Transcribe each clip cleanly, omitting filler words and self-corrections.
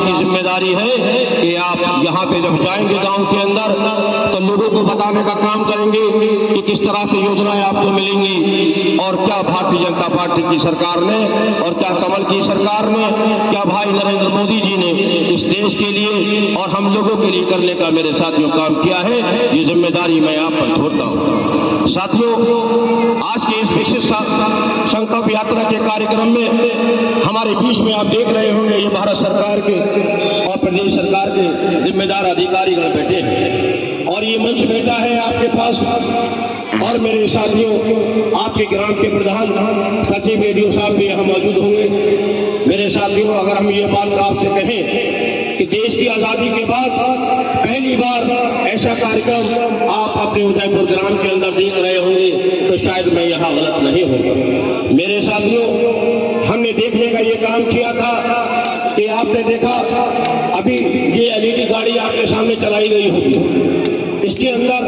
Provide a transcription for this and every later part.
आपकी जिम्मेदारी है कि आप यहाँ पे जब जाएंगे गांव के अंदर तो लोगों को बताने का काम करेंगे कि किस तरह से योजनाएं आपको मिलेंगी और क्या भारतीय जनता पार्टी की सरकार ने और क्या कमल की सरकार ने, क्या भाई नरेंद्र मोदी जी ने इस देश के लिए और हम लोगों के लिए करने का मेरे साथियों काम किया है। ये जिम्मेदारी मैं आप पर छोड़ता हूँ। साथियों, आज के इस विकसित संकल्प यात्रा के कार्यक्रम में हमारे बीच में आप देख रहे होंगे ये भारत सरकार के और प्रदेश सरकार के जिम्मेदार अधिकारीगण बैठे हैं और ये मंच बैठा है आपके पास। और मेरे साथियों, आपके ग्राम के प्रधान सचिव रेडियो साहब भी यहाँ मौजूद होंगे। मेरे साथियों, अगर हम ये बात आपसे कहें कि देश की आजादी के बाद पहली बार ऐसा कार्यक्रम आप अपने उदयपुर ग्राम के अंदर देख रहे होंगे तो शायद मैं यहाँ गलत नहीं हूँ। मेरे साथियों, हमने देखने का ये काम किया था कि आपने देखा अभी ये एलईडी गाड़ी आपके सामने चलाई गई होगी, इसके अंदर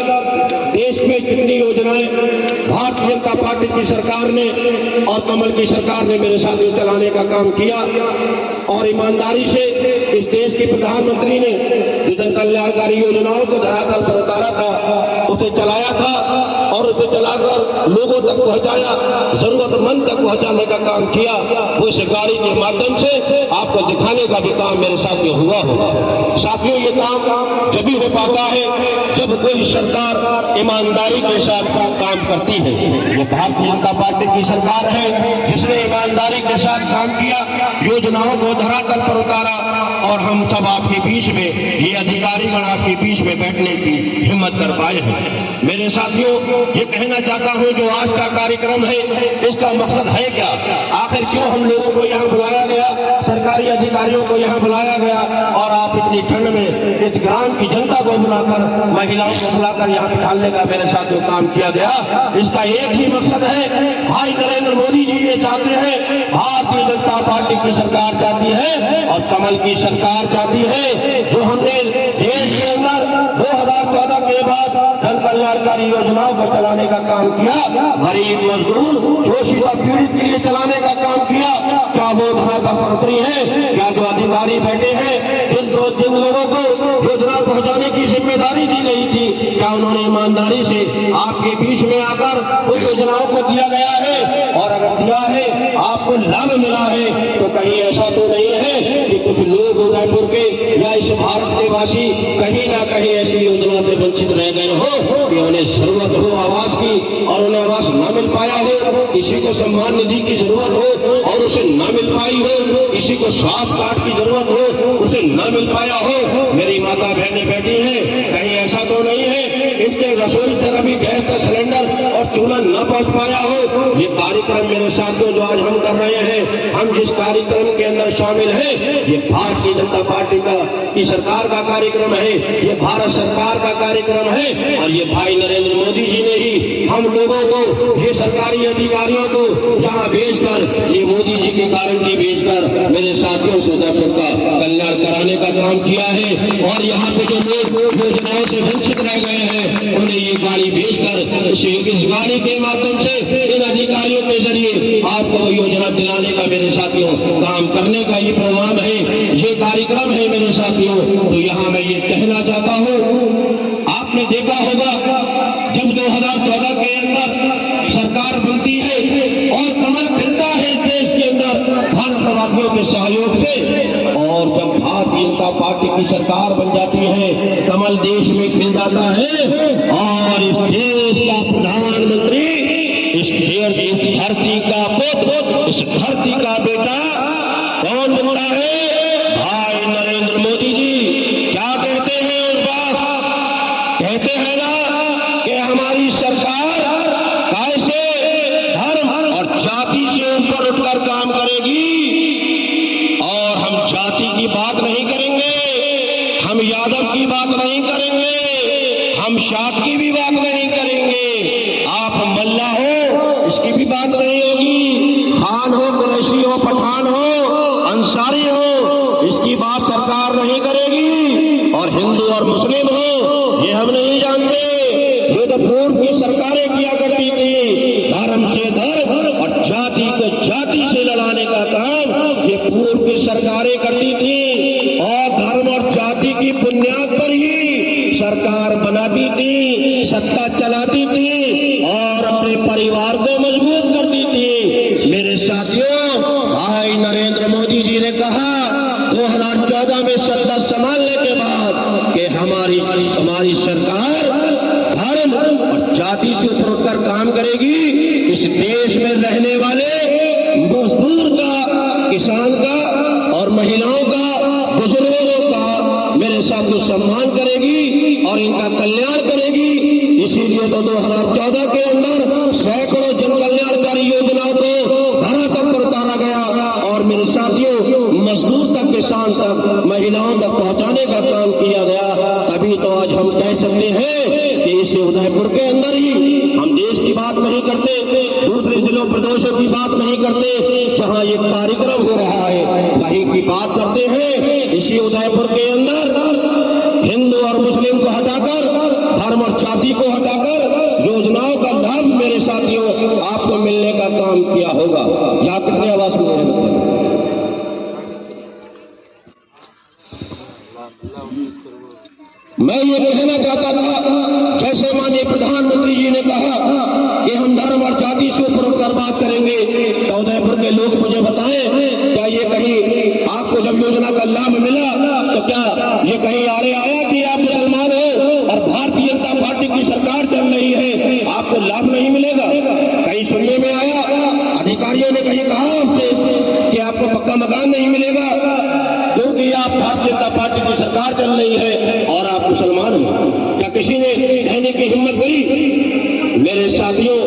देश में कितनी योजनाएं भारतीय जनता पार्टी की सरकार ने और कमल की सरकार ने मेरे साथ चलाने का काम किया और ईमानदारी से इस देश के प्रधानमंत्री ने जो जन कल्याणकारी योजनाओं को धरातल पर उतारा था उसे चलाया था और उसे चलाकर लोगों तक पहुंचाया, जरूरतमंद तक पहुंचाने का काम किया। वो इस गाड़ी के माध्यम से आपको दिखाने का भी काम मेरे साथ में हुआ होगा। साथियों, ये काम जब भी हो पाता है जब कोई सरकार ईमानदारी के साथ काम करती है। ये भारतीय जनता पार्टी की सरकार है जिसने ईमानदारी के साथ काम किया, योजनाओं को धरातल पर उतारा और हम सब आपके बीच में, ये अधिकारीगण आपके बीच में बैठने की हिम्मत कर पाए हैं। मेरे साथियों, ये कहना चाहता हूं जो आज का कार्यक्रम है इसका मकसद है क्या, आखिर क्यों हम लोगों को यहाँ बुलाया गया, सरकारी अधिकारियों को यहाँ बुलाया गया और आप इतनी ठंड में इस ग्राम की जनता को बुलाकर, महिलाओं को बुलाकर यहाँ बिठाने का मेरे साथियों काम किया गया। इसका एक ही मकसद है, भाई नरेंद्र मोदी जी ये चाहते हैं, भारतीय जनता पार्टी की सरकार चाहती है और कमल की सरकार चाहती है जो हमने देश के अंदर 2014 के बाद जन कल्याणकारी योजनाओं को चलाने का काम किया, गरीब मजदूर शोषित और पीड़ित के लिए चलाने का काम किया। क्या वो धरातल पर उतरी है? क्या जो अधिकारी बैठे हैं जिन लोगों को योजना पहुंचाने की जिम्मेदारी दी गई थी, क्या उन्होंने ईमानदारी से आपके बीच में आकर उन योजनाओं को दिया गया है? और अगर दिया है, आपको लाभ मिला है तो कहीं ऐसा तो नहीं है कि कुछ लोग उदयपुर के या इस भारत के वासी कहीं ना कहीं ऐसी योजना से वंचित रह गए हो कि उन्हें जरूरत हो आवास की और उन्हें आवास न मिल पाया हो, किसी को सम्मान निधि की जरूरत हो और उसे न मिल पाई हो, किसी को स्वास्थ्य कार्ड की जरूरत हो उसे न मिल पाया हो। मेरी माता बहनें बैठी हैं, कहीं ऐसा तो नहीं है इनके रसोई तक अभी गैस का सिलेंडर और चूल्हा न पहुंच पाया हो। ये कार्यक्रम मेरे साथियों जो आज हम कर रहे हैं, हम जिस कार्यक्रम के अंदर शामिल हैं, ये भारतीय जनता पार्टी की सरकार का कार्यक्रम है, ये भारत सरकार का कार्यक्रम है और ये भाई नरेंद्र मोदी जी ने ही हम लोगों को, ये सरकारी अधिकारियों को यहाँ भेजकर, ये मोदी जी की गारंटी भेजकर मेरे साथियों से उदयपुर का कल्याण कराने का काम किया है। और यहाँ पे जो लोग योजनाओं से वंचित रह गए हैं उन्हें ये गाड़ी भेजकर इस गाड़ी के माध्यम से इन अधिकारियों के जरिए आपको योजना दिलाने का मेरे साथियों काम करने का ये प्रोग्राम है, ये कार्यक्रम है मेरे साथियों। तो यहाँ मैं ये कहना चाहता हूँ, आपने देखा होगा जब 2014 के अंदर सरकार बनती है और कमल खिलता है देश के अंदर भारतवासियों के सहयोग से, और जब भारतीय जनता पार्टी की सरकार बन जाती है कमल देश में खिल जाता है और इस देश का प्रधानमंत्री, इस धरती का पुत्र, इस धरती का बेटा कौन बनता है? भाई नरेंद्र मोदी जी। क्या कहते हैं उस बात, कहते हैं ना कि हमारी सरकार कैसे धर्म और जाति से ऊपर उठकर काम करेगी और हम जाति की बात नहीं करेंगे, हम यादव की बात नहीं करेंगे, हम शाद की भी बात नहीं करेंगे, आप मल्ला हो इसकी भी बात नहीं होगी, खान हो, कुरैशी हो, पठान हो, अंसारी हो, इसकी बात सरकार नहीं करेगी। और हिंदू और मुस्लिम हो ये हम नहीं जानते, ये तो पूर्व की सरकारें किया करती थी। धर्म से धर्म और जाति को जाति से लड़ाने का काम ये पूर्व की सरकारें करती थी। बनाती थी, सत्ता चलाती थी और अपने परिवार को मजबूत करती थी। मेरे साथियों, भाई नरेंद्र मोदी जी ने कहा 2014 में सत्ता संभालने के बाद कि हमारी सरकार धर्म और जाति से ऊपर उठकर काम करेगी। इस देश में रहने वाले मजदूर का, किसान का और महिलाओं का, बुजुर्गों का मेरे साथियों सम्मान करेगी और इनका कल्याण करेगी। इसीलिए तो 2014 के अंदर सैकड़ों जन कल्याणकारी योजनाओं को धरा तक पर उतारा गया और मेरे साथियों मजदूर तक, किसान तक, महिलाओं तक पहुंचाने का काम किया गया। तभी तो आज हम कह सकते हैं कि इस उदयपुर के अंदर ही हम देश की बात नहीं करते, दूसरे जिलों प्रदेशों की बात नहीं करते, जहां ये कार्यक्रम हो रहा है वहीं की बात करते हैं। इसी उदयपुर के अंदर हिंदू और मुस्लिम को हटाकर, धर्म और जाति को हटाकर योजनाओं का लाभ मेरे साथियों आपको मिलने का काम किया होगा। यहाँ कितने आवाज में हैं? मैं ये कहना चाहता था, जैसे माननीय प्रधानमंत्री जी ने कहा कि हम धर्म और जाति से ऊपर उठकर बात करेंगे, तो उदयपुर के लोग मुझे बताएं, क्या ये कहीं आपको जब योजना का लाभ मिला तो क्या ये कहीं आड़े आया कि आप मुसलमान हो और भारतीय जनता पार्टी की सरकार चल रही है, आपको लाभ नहीं मिलेगा? कहीं सुनने में आया, अधिकारियों ने कहीं कहा आपसे कि आपको पक्का मकान नहीं मिलेगा क्योंकि आप भारतीय जनता पार्टी की सरकार चल रही है और आप मुसलमान हो? क्या किसी ने कहने की हिम्मत करी? मेरे साथियों,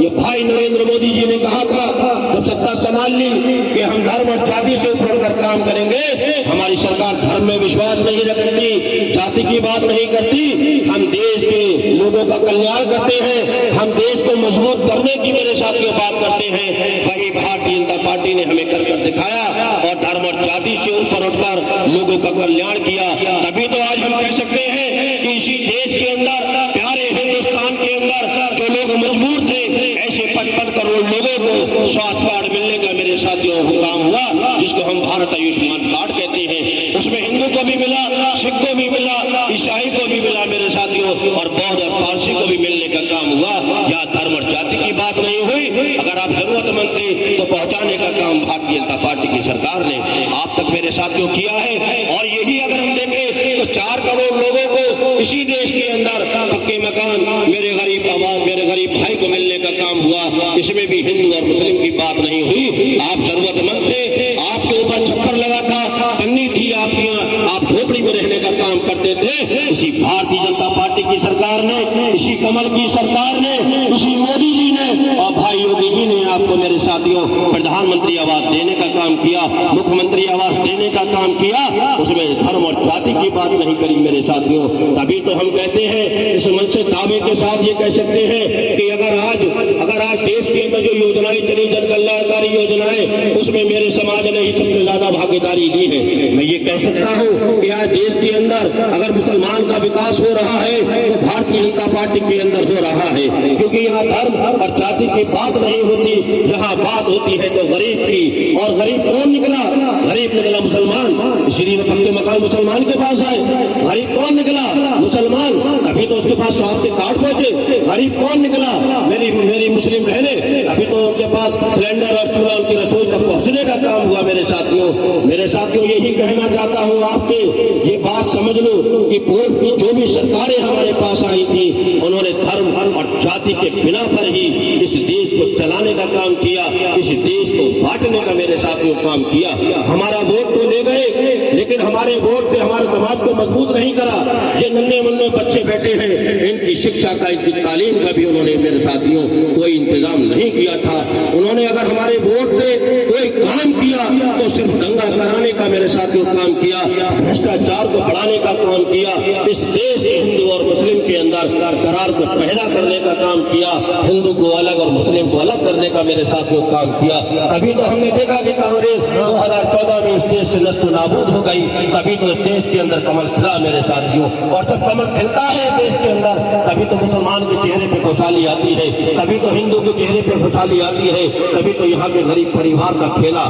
ये भाई नरेंद्र मोदी जी ने कहा था जब सत्ता संभाल ली कि हम धर्म और जाति से ऊपर उठकर काम करेंगे। हमारी सरकार धर्म में विश्वास नहीं रखती, जाति की बात नहीं करती, हम देश के लोगों का कल्याण करते हैं, हम देश को मजबूत करने की मेरे साथियों बात करते हैं। वही भारतीय जनता पार्टी ने हमें कर दिखाया और धर्म और जाति से ऊपर उठकर लोगों का कल्याण किया। तभी तो आज हम कह सकते हैं कि इसी देश के अंदर, प्यारे हिंदुस्तान के अंदर जो लोग मजबूर थे, ऐसे 55 करोड़ लोगों को स्वास्थ्य कार्ड मिलने का मेरे साथियों काम हुआ, जिसको हम भारत आयुष्मान कार्ड कहते हैं। उसमें हिंदू को भी मिला, सिख को भी मिला, ईसाई को भी मिला मेरे साथियों, और बौद्ध और पारसी को भी मिलने का काम हुआ। यहाँ धर्म और जाति की बात नहीं हुई। अगर आप जरूरतमंद थे तो पहुंचाने का काम भारतीय जनता पार्टी की सरकार ने आप तक मेरे साथियों किया है। और यही अगर हम देखें तो 4 करोड़ लोगों को इसी देश के अंदर पक्के मकान मेरे गरीब आवाज, मेरे गरीब भाई को मिलने का काम हुआ। इसमें भी हिंदू और मुस्लिम की बात नहीं हुई। आप जरूरतमंद थे, आपके ऊपर छप्पर लगा था, पन्नी थी आपकी, आप झोपड़ी में रहने का काम करते थे। इसी भारतीय जनता पार्टी की सरकार ने, इसी कमल की सरकार ने, इसी मोदी जी ने और भाई योगी जी ने आपको मेरे साथियों प्रधानमंत्री आवास देने का काम किया, मुख्यमंत्री आवास देने का काम किया। उसमें धर्म और जाति की बात नहीं करी मेरे साथियों। तभी तो हम कहते हैं, इस मंच से दावे के साथ ये कह सकते हैं कि अगर आज देश के अंदर जो योजनाएं चली, जन कल्याणकारी योजनाएं, उसमें मेरे समाज ने ही सबसे ज्यादा भागीदारी दी है। मैं ये कह सकता हूँ कि आज देश के अंदर अगर मुसलमान का विकास हो रहा है तो भारतीय जनता पार्टी के अंदर हो रहा है, क्योंकि यहाँ धर्म और जाति की बात नहीं होती। यहाँ बात होती है तो गरीब की, और गरीब कौन निकला? गरीब निकला मुसलमान। इसलिए पक्के मकान मुसलमान के पास आए। गरीब कौन निकला? मुसलमान। अभी तो उसके पास स्वास्थ्य कार्ड पहुंचे। गरीब कौन निकला? मेरी मुस्लिम बहने, अभी तो उनके पास सिलेंडर और चूल्हा उनकी रसोई तक पहुंचने का काम हुआ। मेरे साथियों यही कहना चाहता हूँ आपसे, ये बात समझ लो कि पूर्व की जो भी सरकारें हमारे पास आई थी, उन्होंने धर्म और जाति के बिना पर ही इस देश को चलाने का काम किया, इस देश को बांटने का मेरे साथियों काम किया। हमारा वोट तो ले गए, लेकिन हमारे वोट से हमारे समाज को मजबूत नहीं करा। ये नन्हे मुन्ने बच्चे बैठे हैं, इनकी शिक्षा का, इनकी तालीम का भी उन्होंने मेरे साथियों कोई इंतजाम नहीं किया था। उन्होंने अगर हमारे वोट से कोई काम किया तो सिर्फ दंगा कराने का मेरे साथियों काम किया, भ्रष्टाचार को बढ़ाने का काम किया, इस देश के हिंदू और मुस्लिम के अंदर करार को पहला करने का काम किया, हिंदू को अलग और मुस्लिम को अलग करने का मेरे साथियों काम किया। तभी तो हमने देखा कि कांग्रेस 2014 में इस देश से नष्ट नाबूद हो गई। तभी तो इस देश देश के अंदर कमल खिला मेरे साथियों। और जब कमल खिलता है देश के अंदर, तभी तो मुसलमान के चेहरे पे खुशहाली आती है, तभी तो हिंदू के चेहरे पे खुशहाली आती है, तभी तो यहाँ के गरीब परिवार का खेला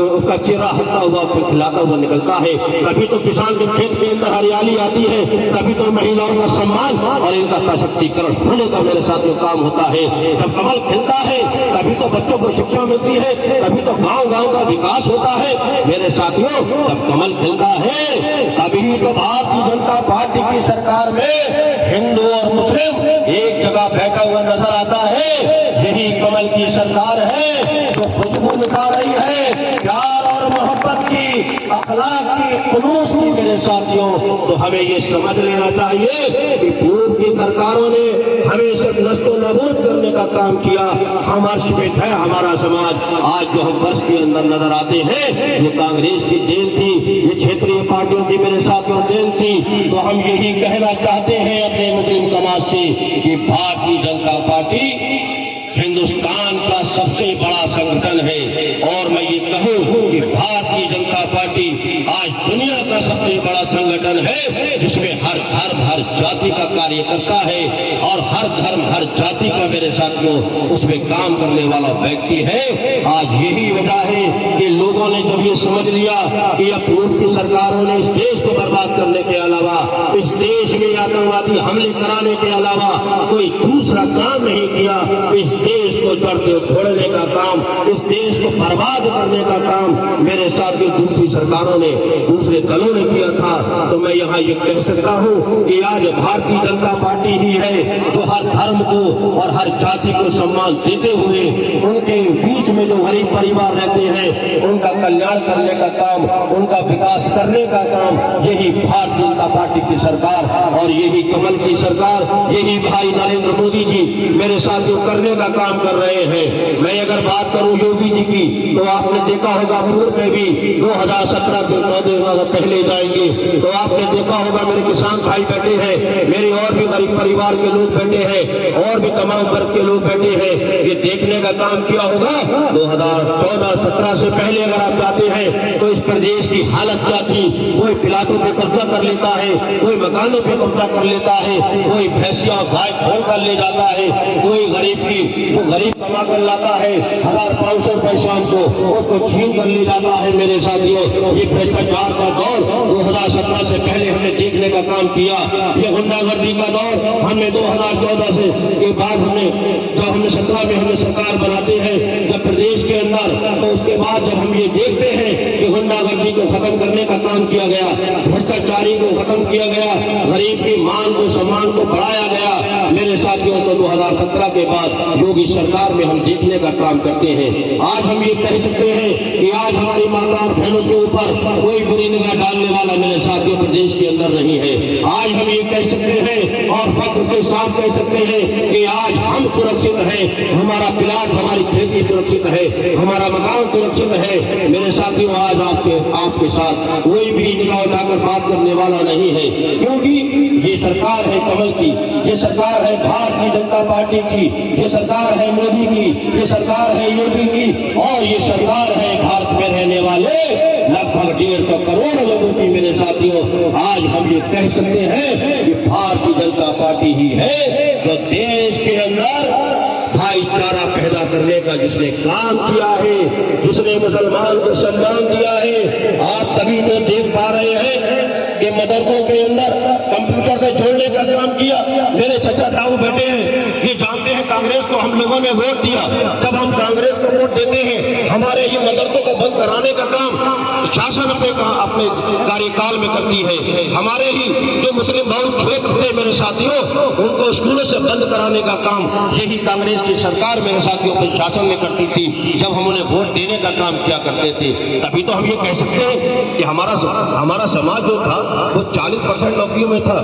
उसका चेहरा हंसता हुआ खिलाता हुआ निकलता है, तभी तो किसान के खेत के अंदर हरियाली आती है, तभी तो महिलाओं का सम्मान और इनका सशक्तिकरण होने का मेरे साथियों काम होता है। जब कमल खिलता है तभी तो बच्चों को शिक्षा मिलती है, तभी तो गांव गांव का विकास होता है मेरे साथियों। जब कमल खिलता है तभी तो भारतीय जनता पार्टी की सरकार में हिंदू और मुस्लिम एक जगह बैठा हुआ नजर आता है। यही कमल की सरकार है जो खुशबू निकाल रही है प्यार और मोहब्बत की, अखलाक की, खुलूस की मेरे साथियों। तो हमें ये समझ लेना चाहिए कि पूर्व की सरकारों ने हमें सिर्फ नस्तो नबूद करने का काम किया। हम हर्षित है हमारा समाज। आज जो हम वर्ष के अंदर नजर आते हैं ये कांग्रेस की देन थी, ये क्षेत्रीय पार्टियों की मेरे साथियों देन थी। तो हम यही कहना चाहते हैं अपने मुस्लिम समाज से कि भारतीय जनता पार्टी हिंदुस्तान का सबसे बड़ा संगठन है। और मैं ये कहूं कि भारतीय जनता पार्टी आज दुनिया का सबसे बड़ा संगठन है जिसमें हर धर्म हर जाति का कार्य करता है और हर धर्म हर जाति का मेरे साथियों उसमें काम करने वाला व्यक्ति है। आज यही वजह है कि लोगों ने जब ये समझ लिया कि अब पूर्व की सरकारों ने इस देश को बर्बाद करने के अलावा, इस देश में आतंकवादी हमले कराने के अलावा कोई दूसरा काम नहीं किया, इस देश को जड़ से उखोड़ने का काम, इस देश को बर्बाद करने का काम मेरे साथियों दूसरी सरकारों ने, दूसरे दलों ने किया था। तो मैं यहाँ ये कह सकता हूँ कि आज भारतीय जनता पार्टी ही है जो हर धर्म को और हर जाति को सम्मान देते हुए उनके बीच में जो गरीब परिवार रहते हैं उनका कल्याण करने का काम, उनका विकास करने का काम यही भारतीय जनता पार्टी की सरकार और यही कमल की सरकार, यही भाई नरेंद्र मोदी जी मेरे साथियों करने का काम कर रहे हैं। मैं अगर बात करूं योगी जी की तो आपने देखा होगा पूर्व में भी 2017 के 9 दिन पहले जाएंगे तो आपने देखा होगा मेरे किसान भाई बैठे हैं, मेरे और भी गरीब परिवार के लोग बैठे हैं और भी तमाम वर्ग के लोग बैठे हैं। ये देखने का काम किया होगा 2014-17 से पहले अगर आप जाते हैं तो इस प्रदेश की हालत क्या थी। कोई प्लाटों पे कब्जा कर लेता है, कोई मकानों पे कब्जा कर लेता है, कोई भैंसिया गाय खोल कर ले जाता है, कोई गरीब की जो गरीब कमा कर लाता है 1500 रुपए शाम को उसको छीन कर ले जाता है। मेरे साथियों ये भ्रष्टाचार का दौर 2017 से पहले हमने देखने का काम किया। ये गुंडागर्दी का दौर हमने 2014 से के बाद जब हमने 17 में हमने सरकार बनाते हैं जब प्रदेश के अंदर, तो उसके बाद जब हम ये देखते हैं कि गुंडागर्दी को खत्म करने का काम किया गया, भ्रष्टाचारी को खत्म किया गया, गरीब की मान को सम्मान को बढ़ाया गया। मेरे साथियों को 2017 के बाद योगी सरकार में हम देखने का काम करते हैं। आज हम ये कह सकते हैं कि आज हमारी माता और बहनों के ऊपर कोई बुरी निगाह डालने वाला मेरे साथियों प्रदेश के अंदर नहीं है। आज हम ये कह सकते हैं और फख्र के साथ कह सकते हैं कि आज हम सुरक्षित हैं, हमारा प्लाट हमारी खेती सुरक्षित है, हमारा मकान सुरक्षित है। मेरे साथियों आज आपके साथ कोई भी निगाह उठाकर बात करने वाला नहीं है, क्योंकि ये सरकार है कमल की, ये सरकार है भारतीय जनता पार्टी की, ये सरकार है मोदी की, ये सरकार है योगी की और ये सरकार है भारत में रहने वाले लगभग 150 करोड़ लोगों की। मेरे साथियों आज हम ये कह सकते हैं कि भारतीय जनता पार्टी ही है जो देश के अंदर भाईचारा पैदा करने का जिसने काम किया है, जिसने मुसलमान को सम्मान दिया है। आप तभी तो देख पा रहे हैं कि मदरसों के अंदर कंप्यूटर से जोड़ने का काम किया। मेरे चचा ताऊ बैठे हैं, ये जानते हैं कांग्रेस को हम लोगों ने वोट दिया। जब हम कांग्रेस को वोट देते हैं हमारे ही मदरसों को बंद कराने का काम शासन अपने कार्यकाल में करती है। हमारे ही जो मुस्लिम बहुल क्षेत्र थे मेरे साथियों उनको स्कूलों से बंद कराने का काम यही कांग्रेस की सरकार मेरे साथियों के शासन में करती थी जब हम उन्हें वोट देने का काम किया करते थे। तभी तो हम ये कह सकते हैं कि हमारा समाज जो था वो 40% नौकरियों में था,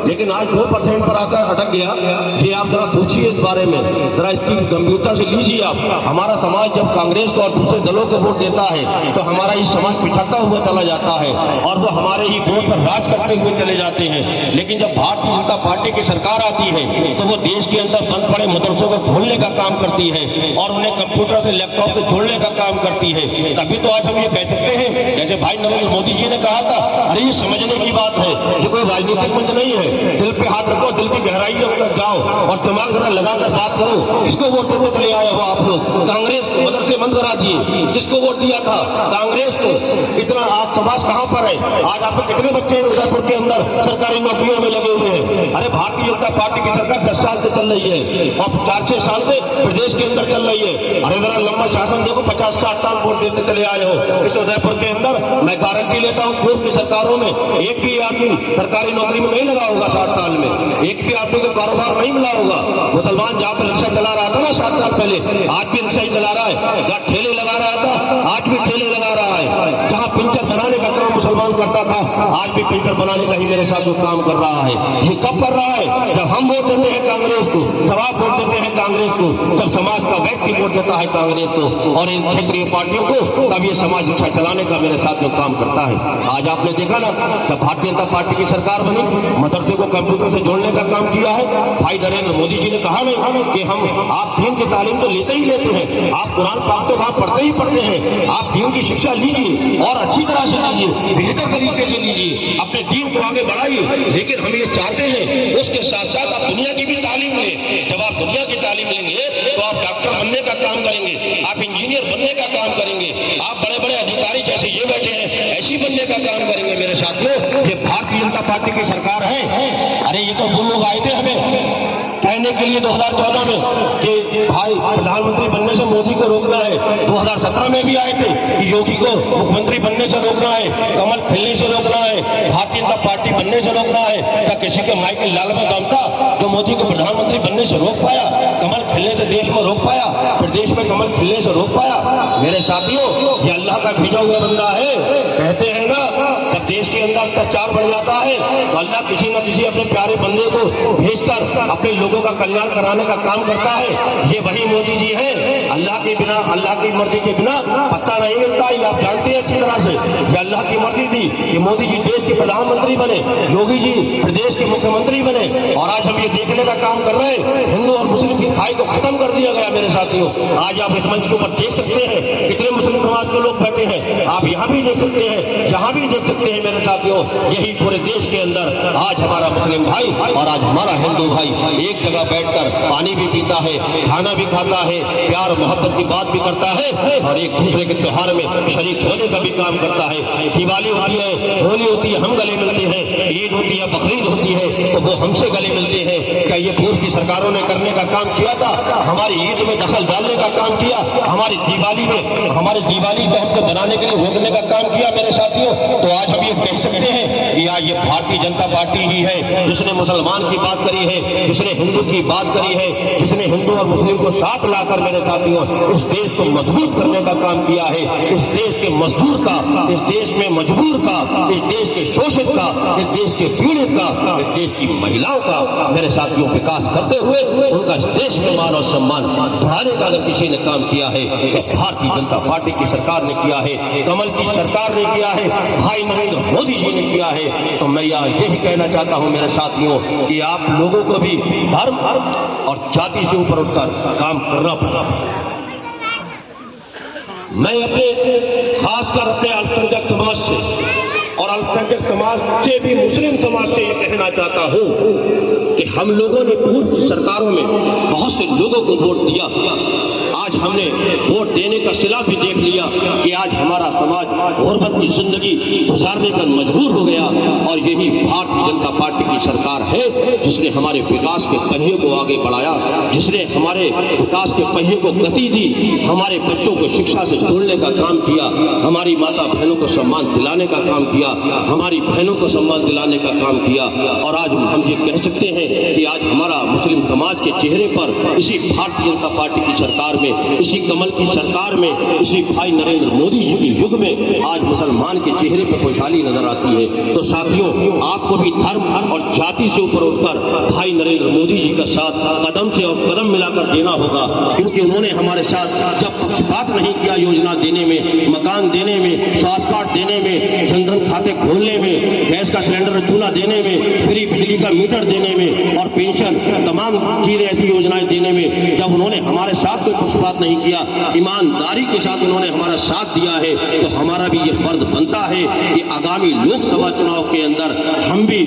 लेकिन आज 2% पर आकर अटक गया। ये आप जरा सोचिए इस बारे में, जरा इसकी गंभीरता से लीजिए आप। हमारा समाज जब कांग्रेस को और दूसरे दलों को वोट देता है तो हमारा ही समाज पिछड़ता हुआ चला जाता है और वो हमारे ही वोट पर राज करते हुए चले जाते हैं। लेकिन जब भारतीय जनता पार्टी की सरकार आती है तो वो देश के अंदर बंद पड़े मदरसों को खोलने का काम करती है और उन्हें कंप्यूटर से लैपटॉप से जोड़ने का काम करती है। तभी तो आज हम ये कह सकते हैं जैसे भाई नरेंद्र मोदी जी ने कहा था, अरे ये समझने समझने की बात है, ये कोई राजनीतिक मंच नहीं है। दिल पे हाथ रखो, दिल की गहराइयों तक जाओ और दिमाग जरा लगाकर बात करो। किसको वोट देते चले आए हो आप लोग? कांग्रेस को मदरसे बंद करा दिए। किसको वोट दिया था? कांग्रेस को। इतना आज समाज कहां पर है? आज आप कितने बच्चे उदयपुर के अंदर सरकारी नौकरियों में लगे हुए हैं? अरे भारतीय जनता पार्टी की सरकार 10 साल से चल रही है और 4-6 साल से प्रदेश के अंदर चल रही है। अरे जरा लंबा शासन देखो, 50-60 साल वोट देते चले आए हो इस उदयपुर के अंदर। मैं गारंटी लेता हूं पूर्व की सरकारों में एक भी आदमी सरकारी नौकरी में नहीं लगा होगा 60 साल में, एक भी आदमी को कारोबार नहीं मिला होगा। मुसलमान जहां पर रिक्शा चला रहा था ना 7 साल पहले, आज भी रिक्शा ही चला रहा है। जहां ठेले लगा रहा था, आज भी ठेले लगा रहा है। जहां पिंचर बनाने का काम मुसलमान करता था, आज भी पिंचर बनाने का ही मेरे साथ काम कर रहा है। ये कब कर रहा है? जब हम वोट देते हैं कांग्रेस को, जब आप वोट देते हैं कांग्रेस को, जब समाज का व्यक्ति वोट देता है कांग्रेस को और इन क्षेत्रीय पार्टियों को, तब ये समाज रिक्शा चलाने का मेरे साथ जो काम करता है। आज आपने देखा ना, जब भारतीय जनता पार्टी की सरकार बनी, मदरसे को कंप्यूटर से जोड़ने का काम किया है। भाई नरेंद्र मोदी जी ने कहा नहीं कि हम आप दीन की तालीम तो लेते ही लेते हैं, आप कुरान पाक तो वहां पढ़ते ही पढ़ते हैं, आप दीन की शिक्षा लीजिए और अच्छी तरह से लीजिए, बेहतर तरीके से लीजिए, अपने दीन को आगे बढ़ाइए। लेकिन हम ये चाहते हैं उसके साथ साथ आप दुनिया की भी तालीम लें। जब आप दुनिया की तालीम लेंगे तो आप डॉक्टर बनने का काम करेंगे, आप इंजीनियर बनने का काम करेंगे, आप बड़े बड़े अधिकारी जैसे ये बैठे हैं ऐसी बनने का काम करेंगे। मेरे साथियों, ये भारतीय जनता पार्टी की सरकार है। अरे ये तो वो लोग आए थे हमें कहने के लिए 2014 में कि भाई प्रधानमंत्री बनने से मोदी को रोकना है। 2017 में भी आए थे कि योगी को मुख्यमंत्री बनने से रोकना है, कमल खिलने से रोकना है, भारतीय जनता पार्टी बनने से रोकना है। क्या किसी के माई के लाल में दम था जो मोदी को प्रधानमंत्री बनने से रोक पाया? कमल खिलने से देश में रोक पाया? फिर देश में कमल खिलने से रोक पाया? मेरे साथियों, ये अल्लाह का भेजा हुआ बंदा है। कहते हैं ना, जब देश के अंदर अत्याचार बढ़ जाता है तो अल्लाह किसी न किसी अपने प्यारे बंदे को भेजकर अपने लोगों का कल्याण कराने का काम करता है। ये वही मोदी जी हैं। अल्लाह के बिना, अल्लाह की मर्जी के बिना पत्ता नहीं मिलता। ये आप जानते हैं अच्छी तरह से। ये अल्लाह की मर्जी थी कि मोदी जी देश के प्रधानमंत्री बने, योगी जी प्रदेश के मुख्यमंत्री बने और आज हम ये देखने का काम कर रहे हैं हिंदू और मुस्लिम की खाई को खत्म कर दिया गया। मेरे साथियों, आज आप इस मंच के ऊपर देख सकते हैं कितने मुस्लिम समाज के लोग बैठे हैं। आप यहाँ भी देख सकते हैं, जहाँ भी देख सकते हैं। मेरे साथियों, यही पूरे देश के अंदर आज हमारा मुस्लिम भाई और आज हमारा हिंदू भाई एक जगह बैठकर पानी भी पीता है, खाना भी खाता है, प्यार मोहब्बत की बात भी करता है और एक दूसरे के त्योहार में शरीक होने का भी काम करता है। दिवाली होती है, होली होती है, हम गले मिलते हैं, ईद होती है, बकरीद होती है तो वो हमसे गले मिलते हैं। क्या ये पूर्व की सरकारों ने करने का काम किया था? हमारी ईद में दखल डालने का काम किया? हमारी दिवाली में, हमारे दिवाली को हमको बनाने के लिए रोकने का काम किया? मेरे साथियों, तो आज हम ये कह सकते हैं कि आज ये भारतीय जनता पार्टी ही है जिसने मुसलमान की बात करी है, जिसने हिंदू की बात करी है, जिसने हिंदू और मुस्लिम को साथ लाकर मेरे साथियों इस देश को मजबूत करने का काम किया है। इस देश के मजदूर का, इस देश में मजबूर का, इस देश के शोषित का, इस देश के पीड़ित का, इस देश की महिलाओं का मेरे साथियों विकास करते हुए उनका इस देश में मान और सम्मान बढ़ाने का अगर किसी ने काम किया है तो भारतीय जनता पार्टी की सरकार ने किया है, कमल की सरकार ने किया है, भाई नरेंद्र मोदी जी ने किया है। तो मैं यही कहना चाहता हूं मेरे साथियों कि आप लोगों को भी धर्म और जाति से ऊपर उठकर काम करना पड़ेगा। मैं अपने खासकर अपने अल्पसंख्यक समाज से और अल्पसंख्यक समाज से भी मुस्लिम समाज से ये कहना चाहता हूं कि हम लोगों ने पूर्व की सरकारों में बहुत से लोगों को वोट दिया। आज हमने वोट देने का सिला भी देख लिया कि आज हमारा समाज गुर्बत की जिंदगी गुजारने पर मजबूर हो गया और यही भारतीय जनता पार्टी की सरकार है जिसने हमारे विकास के पहिए को आगे बढ़ाया, जिसने हमारे विकास के पहिए को गति दी, हमारे बच्चों को शिक्षा से जोड़ने का काम किया, हमारी माता बहनों को सम्मान दिलाने का काम किया, हमारी बहनों को सम्मान दिलाने का काम किया। और आज हम ये कह सकते हैं कि आज हमारा मुस्लिम समाज के चेहरे पर इसी भारतीय जनता पार्टी की सरकार में, इसी कमल की सरकार में, इसी भाई नरेंद्र मोदी जी के युग में आज मुसलमान के चेहरे पर खुशहाली नजर आती है। तो साथियों, आपको भी धर्म और जाति से ऊपर उठकर भाई नरेंद्र मोदी जी का साथ कदम से और कदम मिलाकर देना होगा, क्योंकि उन्होंने हमारे साथ जब पक्षपात नहीं किया योजना देने में, मकान देने में, स्वास्थ्य कार्ड देने में, जनधन खाते खोलने में, गैस का सिलेंडर चूल्हा देने में, फ्री बिजली का मीटर देने में और पेंशन, तमाम चीजें ऐसी योजनाएं देने में, जब उन्होंने हमारे साथ कोई पक्षपात नहीं किया, ईमानदारी के साथ उन्होंने हमारा साथ दिया है, तो हमारा भी ये फर्ज बनता है कि आगामी लोकसभा चुनाव के अंदर हम भी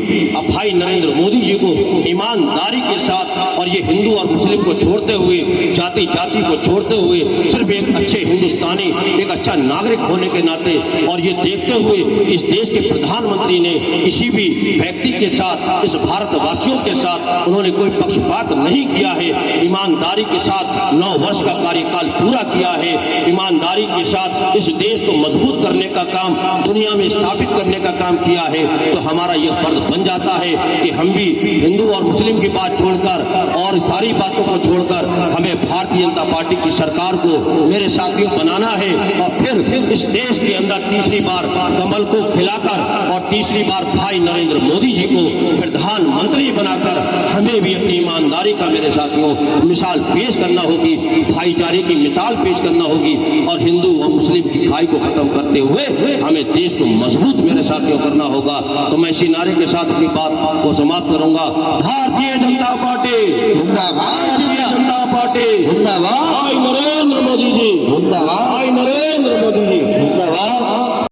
भाई नरेंद्र मोदी जी को ईमानदारी के साथ और ये हिंदू और मुस्लिम को छोड़ते हुए, जाति जाति को छोड़ते हुए, सिर्फ एक अच्छे हिंदुस्तानी, एक अच्छा नागरिक होने के नाते और ये देखते हुए इस देश के प्रधानमंत्री ने किसी भी व्यक्ति के साथ, इस भारतवासियों के साथ उन्होंने कोई पक्षपात नहीं किया है। ईमानदारी के साथ 9 वर्ष का कार्यकाल पूरा किया है। ईमानदारी के साथ इस देश को मजबूत करने का काम, दुनिया में स्थापित करने का काम किया है। तो हमारा यह फर्ज बन जाता है कि हम भी हिंदू और मुस्लिम की बात छोड़कर और सारी बातों को छोड़कर हमें भारतीय जनता पार्टी की सरकार को, मेरे साथियों, बनाना है और फिर इस देश के अंदर तीसरी बार कमल को खिलाकर और तीसरी बार भाई नरेंद्र मोदी जी को प्रधानमंत्री बनाकर हमें भी अपनी ईमानदारी का, मेरे साथियों, मिसाल पेश करना होगी, भाईचारे की मिसाल पेश करना होगी और हिंदू और मुस्लिम की खाई को खत्म करते हुए हमें देश को मजबूत, मेरे साथियों, करना होगा। तो मैं इसी नारे के साथ अपनी बात को समाप्त करूंगा। भारतीय जनता पार्टी जिंदाबाद, भारतीय जनता पार्टी जिंदाबाद, भाई नरेंद्र मोदी जी जिंदाबाद, भाई नरेंद्र मोदी जी जिंदाबाद।